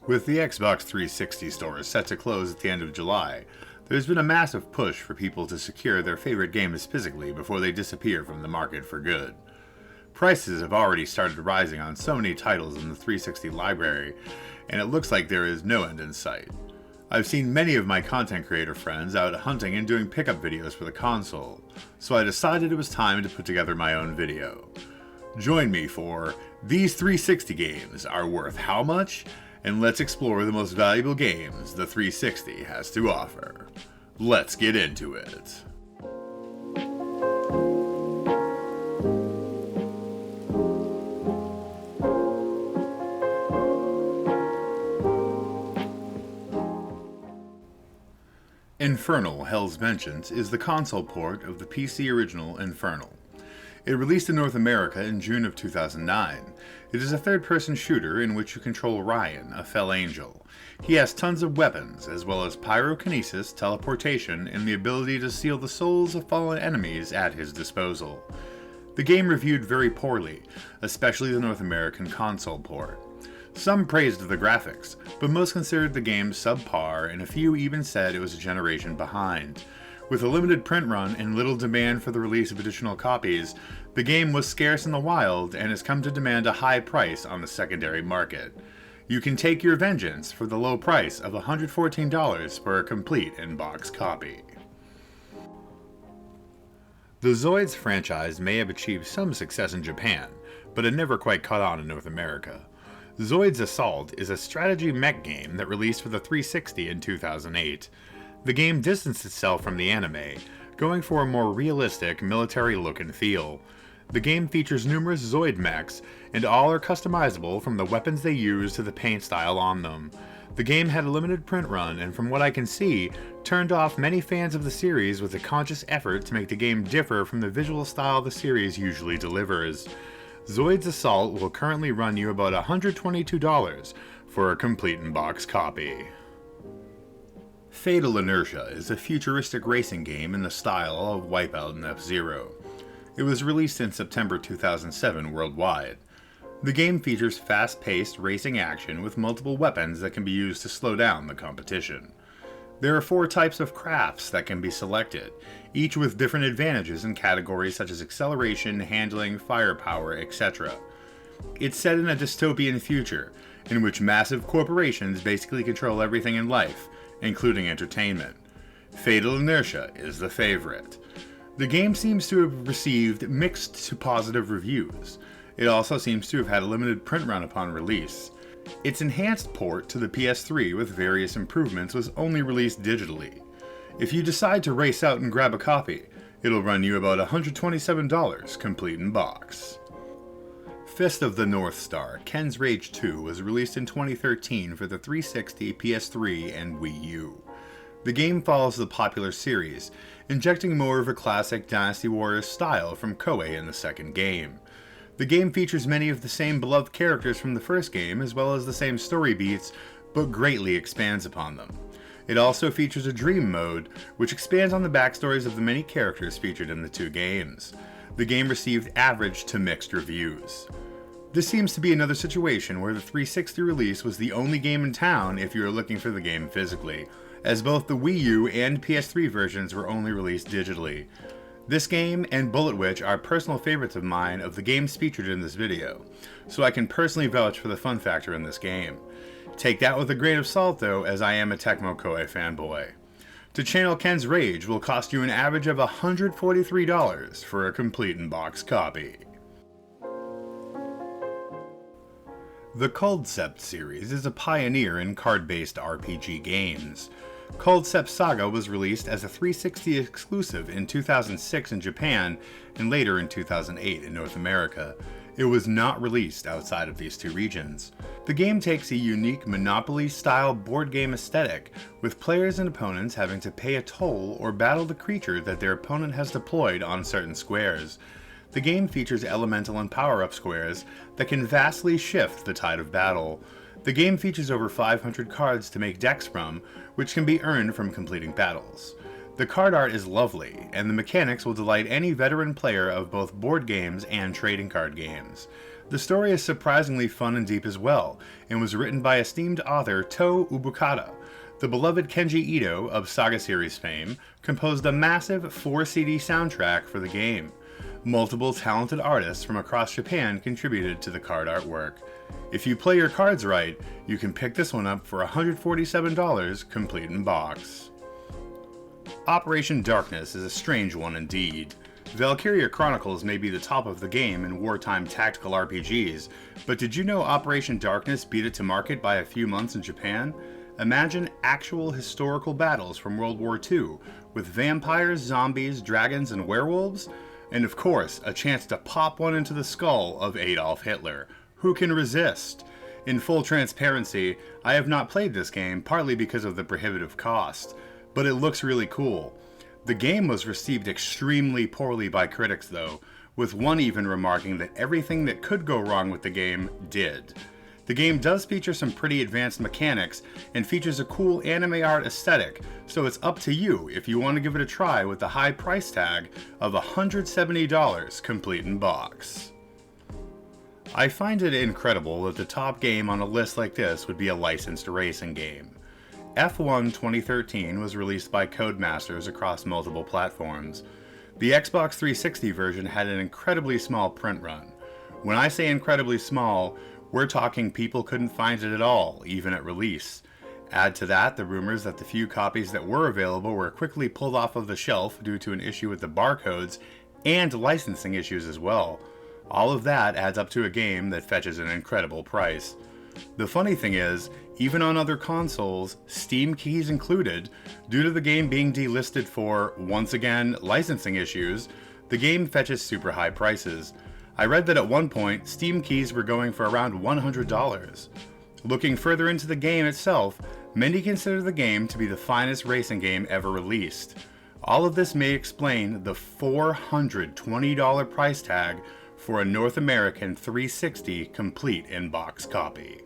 With the Xbox 360 stores set to close at the end of July, there's been a massive push for people to secure their favorite games physically before they disappear from the market for good. Prices have already started rising on so many titles in the 360 library, and it looks like there is no end in sight. I've seen many of my content creator friends out hunting and doing pickup videos for the console, so I decided it was time to put together my own video. Join me for These 360 Games Are Worth How Much? And let's explore the most valuable games the 360 has to offer. Let's get into it. Infernal: Hell's Vengeance is the console port of the PC original Infernal. It released in North America in June of 2009. It is a third-person shooter in which you control Ryan, a fell angel. He has tons of weapons, as well as pyrokinesis, teleportation, and the ability to seal the souls of fallen enemies at his disposal. The game reviewed very poorly, especially the North American console port. Some praised the graphics, but most considered the game subpar, and a few even said it was a generation behind. With a limited print run and little demand for the release of additional copies, the game was scarce in the wild and has come to demand a high price on the secondary market. You can take your vengeance for the low price of $114 for a complete in-box copy. The Zoids franchise may have achieved some success in Japan, but it never quite caught on in North America. Zoids Assault is a strategy mech game that released for the 360 in 2008. The game distanced itself from the anime, going for a more realistic military look and feel. The game features numerous Zoid mechs, and all are customizable from the weapons they use to the paint style on them. The game had a limited print run, and from what I can see, turned off many fans of the series with a conscious effort to make the game differ from the visual style the series usually delivers. Zoids Assault will currently run you about $122 for a complete in-box copy. Fatal Inertia is a futuristic racing game in the style of Wipeout and F-Zero. It was released in September 2007 worldwide. The game features fast-paced racing action with multiple weapons that can be used to slow down the competition. There are 4 types of crafts that can be selected, each with different advantages in categories such as acceleration, handling, firepower, etc. It's set in a dystopian future, in which massive corporations basically control everything in life, including entertainment. Fatal Inertia is the favorite. The game seems to have received mixed to positive reviews. It also seems to have had a limited print run upon release. Its enhanced port to the PS3 with various improvements was only released digitally. If you decide to race out and grab a copy, it'll run you about $127 complete in box. Fist of the North Star: Ken's Rage 2 was released in 2013 for the 360, PS3, and Wii U. The game follows the popular series, injecting more of a classic Dynasty Warriors style from Koei in the second game. The game features many of the same beloved characters from the first game, as well as the same story beats, but greatly expands upon them. It also features a dream mode, which expands on the backstories of the many characters featured in the 2 games. The game received average to mixed reviews. This seems to be another situation where the 360 release was the only game in town if you were looking for the game physically, as both the Wii U and PS3 versions were only released digitally. This game and Bullet Witch are personal favorites of mine of the games featured in this video, so I can personally vouch for the fun factor in this game. Take that with a grain of salt though, as I am a Tecmo Koei fanboy. To channel Ken's Rage will cost you an average of $143 for a complete in-box copy. The Culdcept series is a pioneer in card-based RPG games. Culdcept Saga was released as a 360 exclusive in 2006 in Japan and later in 2008 in North America. It was not released outside of these 2 regions. The game takes a unique Monopoly-style board game aesthetic, with players and opponents having to pay a toll or battle the creature that their opponent has deployed on certain squares. The game features elemental and power-up squares that can vastly shift the tide of battle. The game features over 500 cards to make decks from, which can be earned from completing battles. The card art is lovely, and the mechanics will delight any veteran player of both board games and trading card games. The story is surprisingly fun and deep as well, and was written by esteemed author To Ubukata. The beloved Kenji Ito of Saga series fame composed a massive 4 CD soundtrack for the game. Multiple talented artists from across Japan contributed to the card artwork. If you play your cards right, you can pick this one up for $147 complete in box. Operation Darkness is a strange one indeed. Valkyria Chronicles may be the top of the game in wartime tactical RPGs, but did you know Operation Darkness beat it to market by a few months in Japan? Imagine actual historical battles from World War II, with vampires, zombies, dragons, and werewolves, and of course, a chance to pop one into the skull of Adolf Hitler. Who can resist? In full transparency, I have not played this game partly because of the prohibitive cost, but it looks really cool. The game was received extremely poorly by critics though, with one even remarking that everything that could go wrong with the game did. The game does feature some pretty advanced mechanics and features a cool anime art aesthetic, so it's up to you if you want to give it a try with the high price tag of $170 complete in box. I find it incredible that the top game on a list like this would be a licensed racing game. F1 2013 was released by Codemasters across multiple platforms. The Xbox 360 version had an incredibly small print run. When I say incredibly small, we're talking people couldn't find it at all, even at release. Add to that the rumors that the few copies that were available were quickly pulled off of the shelf due to an issue with the barcodes and licensing issues as well. All of that adds up to a game that fetches an incredible price. The funny thing is, even on other consoles, Steam keys included, due to the game being delisted for, once again, licensing issues, the game fetches super high prices. I read that at one point, Steam keys were going for around $100. Looking further into the game itself, many consider the game to be the finest racing game ever released. All of this may explain the $420 price tag for a North American 360 complete in-box copy.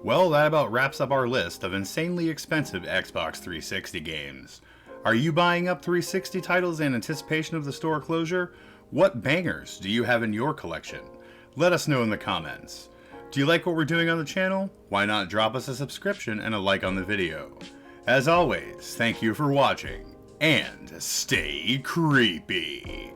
Well, that about wraps up our list of insanely expensive Xbox 360 games. Are you buying up 360 titles in anticipation of the store closure? What bangers do you have in your collection? Let us know in the comments. Do you like what we're doing on the channel? Why not drop us a subscription and a like on the video? As always, thank you for watching, and stay creepy!